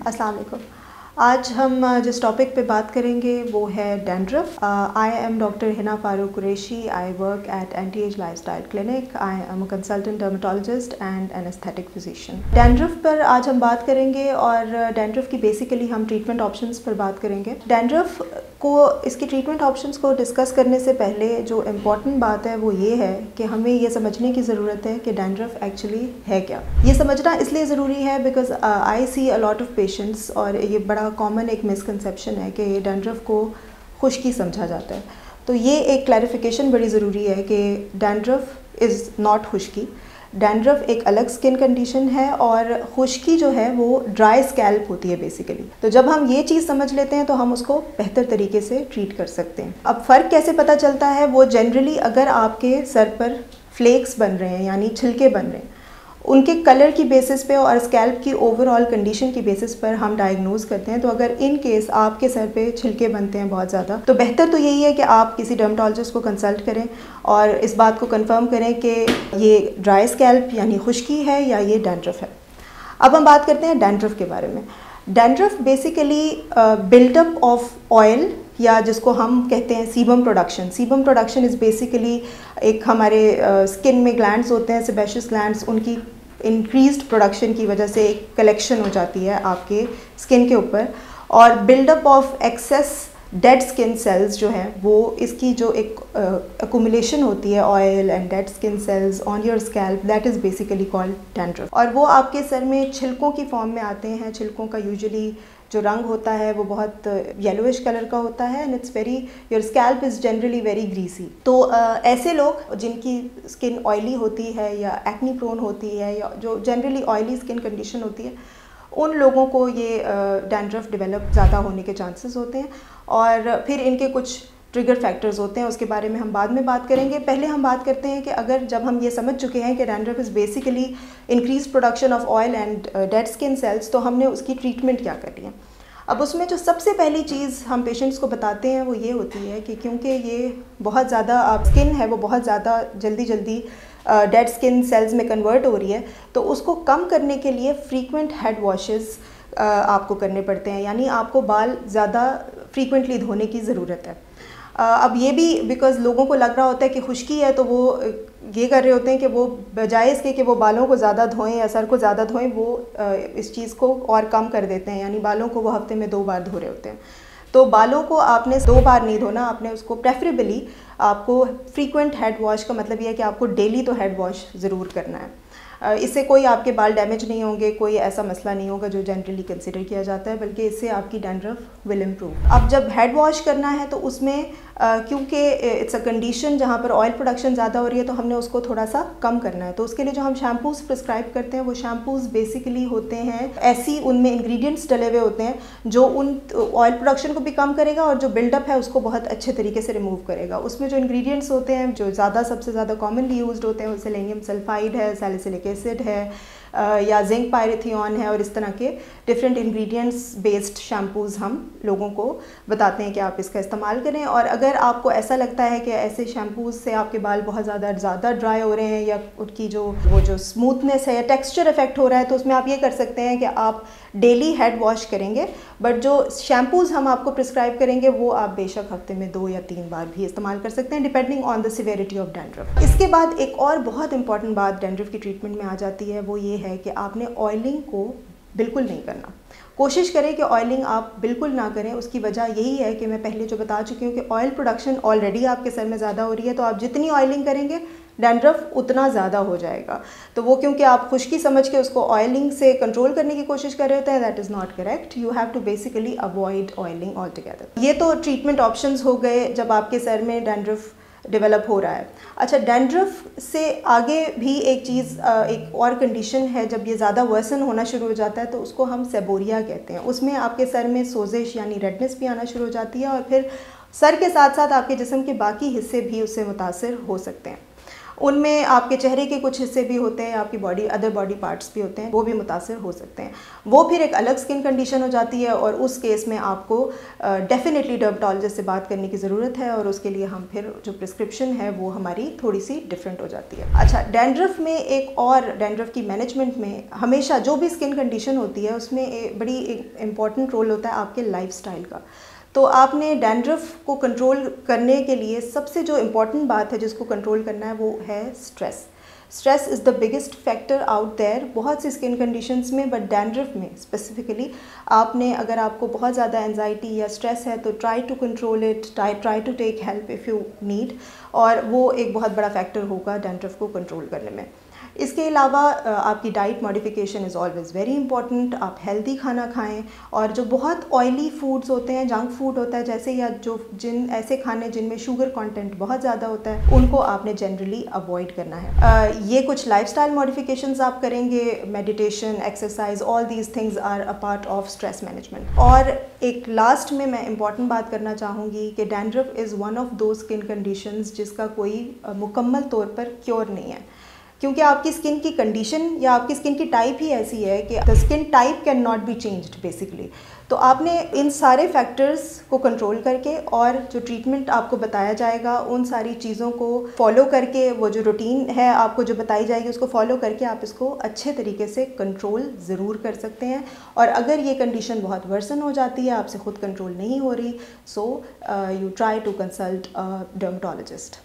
अस्सलाम वालेकुम। आज हम जिस टॉपिक पे बात करेंगे वो है dandruff. I am doctor Hina Farooq Qureshi. I work at anti age lifestyle clinic. I am a consultant dermatologist and an aesthetic physician. Dandruff पर आज हम बात करेंगे और डैंड्रफ की बेसिकली हम ट्रीटमेंट ऑप्शंस पर बात करेंगे। डैंड्रफ को इसकी ट्रीटमेंट ऑप्शंस को डिस्कस करने से पहले जो इम्पॉर्टेंट बात है वो ये है कि हमें ये समझने की ज़रूरत है कि डैंड्रफ एक्चुअली है क्या। ये समझना इसलिए ज़रूरी है because I see a lot of patients, और ये बड़ा कॉमन एक मिसकंसेप्शन है कि डैंड्रफ को खुश्की समझा जाता है। तो ये एक क्लैरिफिकेशन बड़ी ज़रूरी है कि dandruff is not Khushki. Dandruff एक अलग स्किन कंडीशन है और खुश्की जो है वो ड्राई स्कैल्प होती है बेसिकली। तो जब हम ये चीज़ समझ लेते हैं तो हम उसको बेहतर तरीके से ट्रीट कर सकते हैं। अब फ़र्क कैसे पता चलता है? वो जनरली अगर आपके सर पर फ्लेक्स बन रहे हैं यानी छिलके बन रहे हैं, उनके कलर की बेसिस पे और स्कैल्प की ओवरऑल कंडीशन की बेसिस पर हम डायग्नोज करते हैं। तो अगर इन केस आपके सर पे छिलके बनते हैं बहुत ज़्यादा, तो बेहतर तो यही है कि आप किसी डर्मेटोलॉजिस्ट को कंसल्ट करें और इस बात को कंफर्म करें कि ये ड्राई स्कैल्प यानी खुश्की है या ये डैंड्रफ है। अब हम बात करते हैं डैंड्रफ के बारे में। Dandruff basically buildup of oil या जिसको हम कहते हैं sebum production. Sebum production is basically एक हमारे स्किन में ग्लैंड्स होते हैं, सेबेशियस ग्लैंड्स, उनकी इंक्रीज्ड प्रोडक्शन की वजह से एक कलेक्शन हो जाती है आपके स्किन के ऊपर। और buildup of excess dead skin cells जो हैं वो इसकी जो एक अकुमुलेशन होती है oil and dead skin cells on your scalp, that is basically called dandruff. और वो आपके सर में छिलकों की फॉर्म में आते हैं। छिलकों का यूजुअली जो रंग होता है वो बहुत येलोइश कलर का होता है and it's very, your scalp is generally very greasy. तो ऐसे लोग जिनकी स्किन ऑयली होती है या एक्नी प्रोन होती है या जो जनरली ऑयली स्किन कंडीशन होती है, उन लोगों को ये डैंड्रफ डेवलप ज़्यादा होने के चांसेस होते हैं। और फिर इनके कुछ ट्रिगर फैक्टर्स होते हैं, उसके बारे में हम बाद में बात करेंगे। पहले हम बात करते हैं कि अगर जब हम ये समझ चुके हैं कि dandruff is basically increase production of oil and dead skin sales, तो हमने उसकी ट्रीटमेंट क्या करनी है। अब उसमें जो सबसे पहली चीज़ हम पेशेंट्स को बताते हैं वो ये होती है कि क्योंकि ये बहुत ज़्यादा स्किन है वो बहुत ज़्यादा जल्दी डेड स्किन सेल्स में कन्वर्ट हो रही है, तो उसको कम करने के लिए फ्रीक्वेंट हेड वॉशेस आपको करने पड़ते हैं, यानी आपको बाल ज़्यादा फ्रीक्वेंटली धोने की ज़रूरत है। अब ये भी बिकॉज़ लोगों को लग रहा होता है कि खुश्की है, तो वो ये कर रहे होते हैं कि वो बजाय इसके कि वो बालों को ज़्यादा धोएं या सर को ज़्यादा धोएं, वो इस चीज़ को और कम कर देते हैं, यानी बालों को वो हफ्ते में 2 बार धो रहे होते हैं। तो बालों को आपने 2 बार नहीं धोना, आपने उसको प्रेफरेबली आपको फ्रीक्वेंट हेड वॉश का मतलब ये है कि आपको डेली तो हेड वॉश ज़रूर करना है। इससे कोई आपके बाल डैमेज नहीं होंगे, कोई ऐसा मसला नहीं होगा जो जनरली कंसिडर किया जाता है, बल्कि इससे आपकी डैंड्रफ विल इम्प्रूव। अब जब हेड वॉश करना है तो उसमें क्योंकि इट्स अ कंडीशन जहाँ पर ऑयल प्रोडक्शन ज़्यादा हो रही है, तो हमने उसको थोड़ा सा कम करना है। तो उसके लिए जो हम शैम्पूज़ प्रिस्क्राइब करते हैं वो शैम्पूज़ बेसिकली होते हैं ऐसी, उनमें इंग्रेडिएंट्स डले हुए होते हैं जो उन ऑयल प्रोडक्शन को भी कम करेगा और जो बिल्डअप है उसको बहुत अच्छे तरीके से रिमूव करेगा। उसमें जो इंग्रेडिएंट्स होते हैं जो सबसे ज़्यादा कॉमनली यूज्ड होते हैं वो सेलेनियम सल्फाइड है, सैलिसिलिक एसिड है या जिंक पायरेथियन है, और इस तरह के डिफरेंट इंग्रेडिएंट्स बेस्ड शैम्पूज़ हम लोगों को बताते हैं कि आप इसका इस्तेमाल करें। और अगर आपको ऐसा लगता है कि ऐसे शैम्पूज़ से आपके बाल बहुत ज़्यादा ड्राई हो रहे हैं या उनकी जो स्मूथनेस है या टेक्सचर इफेक्ट हो रहा है, तो उसमें आप ये कर सकते हैं कि आप डेली हेड वॉश करेंगे, बट जो शैम्पूज़ हम आपको प्रिस्क्राइब करेंगे वो आप बेशक हफ्ते में 2 या 3 बार भी इस्तेमाल कर सकते हैं depending on the severity of dandruff. इसके बाद एक और बहुत इंपॉर्टेंट बात डैंड्रफ की ट्रीटमेंट में आ जाती है, वो ये है कि आपने ऑयलिंग को बिल्कुल नहीं करना। कोशिश करें कि ऑयलिंग आप बिल्कुल ना करें। उसकी वजह यही है कि मैं पहले जो बता चुकी हूँ कि ऑयल प्रोडक्शन ऑलरेडी आपके सर में ज़्यादा हो रही है, तो आप जितनी ऑयलिंग करेंगे डैंड्रफ उतना ज़्यादा हो जाएगा। तो वो क्योंकि आप खुश्की समझ के उसको ऑयलिंग से कंट्रोल करने की कोशिश कर रहे होते हैं, that is not correct. You have to basically avoid oiling altogether. ये तो ट्रीटमेंट ऑप्शंस हो गए जब आपके सर में डैंड्रफ डेवलप हो रहा है। अच्छा, डैंड्रफ से आगे भी एक चीज़, एक और कंडीशन है, जब ये ज़्यादा वर्सन होना शुरू हो जाता है तो उसको हम सेबोरिया कहते हैं। उसमें आपके सर में सोजिश यानी रेडनेस भी आना शुरू हो जाती है और फिर सर के साथ साथ आपके जिस्म के बाकी हिस्से भी उससे मुतासर हो सकते हैं। उनमें आपके चेहरे के कुछ हिस्से भी होते हैं, आपकी बॉडी अदर बॉडी पार्ट्स भी होते हैं, वो भी मुतासर हो सकते हैं। वो फिर एक अलग स्किन कंडीशन हो जाती है और उस केस में आपको डेफिनेटली डर्मेटोलॉजिस्ट से बात करने की ज़रूरत है और उसके लिए हम फिर जो प्रिस्क्रिप्शन है वो हमारी थोड़ी सी डिफरेंट हो जाती है। अच्छा, डैंड्रफ में एक और डैंड्रफ की मैनेजमेंट में हमेशा जो भी स्किन कंडीशन होती है उसमें बड़ी एक इम्पॉर्टेंट रोल होता है आपके लाइफस्टाइल का। तो आपने डैंड्रफ को कंट्रोल करने के लिए सबसे जो इम्पॉर्टेंट बात है जिसको कंट्रोल करना है वो है stress. Stress is the biggest factor out there बहुत सी स्किन कंडीशंस में, बट डैंड्रफ में स्पेसिफिकली आपने, अगर आपको बहुत ज़्यादा एंजाइटी या स्ट्रेस है तो try to control it, try to take help if you need, और वो एक बहुत बड़ा फैक्टर होगा डैंड्रफ को कंट्रोल करने में। इसके अलावा आपकी diet modification is always very important. आप हेल्दी खाना खाएं और जो बहुत ऑयली फूड्स होते हैं, जंक फूड होता है जैसे, या जिन ऐसे खाने जिनमें शुगर कंटेंट बहुत ज़्यादा होता है, उनको आपने जनरली अवॉइड करना है। ये कुछ लाइफस्टाइल मॉडिफिकेशंस आप करेंगे, meditation, exercise, all these things are a part of stress management. और एक लास्ट में मैं इंपॉर्टेंट बात करना चाहूँगी कि डैंड्रफ इज़ वन ऑफ दो स्किन कंडीशंस जिसका कोई मुकम्मल तौर पर क्योर नहीं है, क्योंकि आपकी स्किन की कंडीशन या आपकी स्किन की टाइप ही ऐसी है कि the skin type can not be changed basically. तो आपने इन सारे फैक्टर्स को कंट्रोल करके और जो ट्रीटमेंट आपको बताया जाएगा उन सारी चीज़ों को फॉलो करके, वो जो रूटीन है आपको जो बताई जाएगी उसको फॉलो करके आप इसको अच्छे तरीके से कंट्रोल ज़रूर कर सकते हैं। और अगर ये कंडीशन बहुत वर्सन हो जाती है, आपसे खुद कंट्रोल नहीं हो रही, so you try to consult a dermatologist.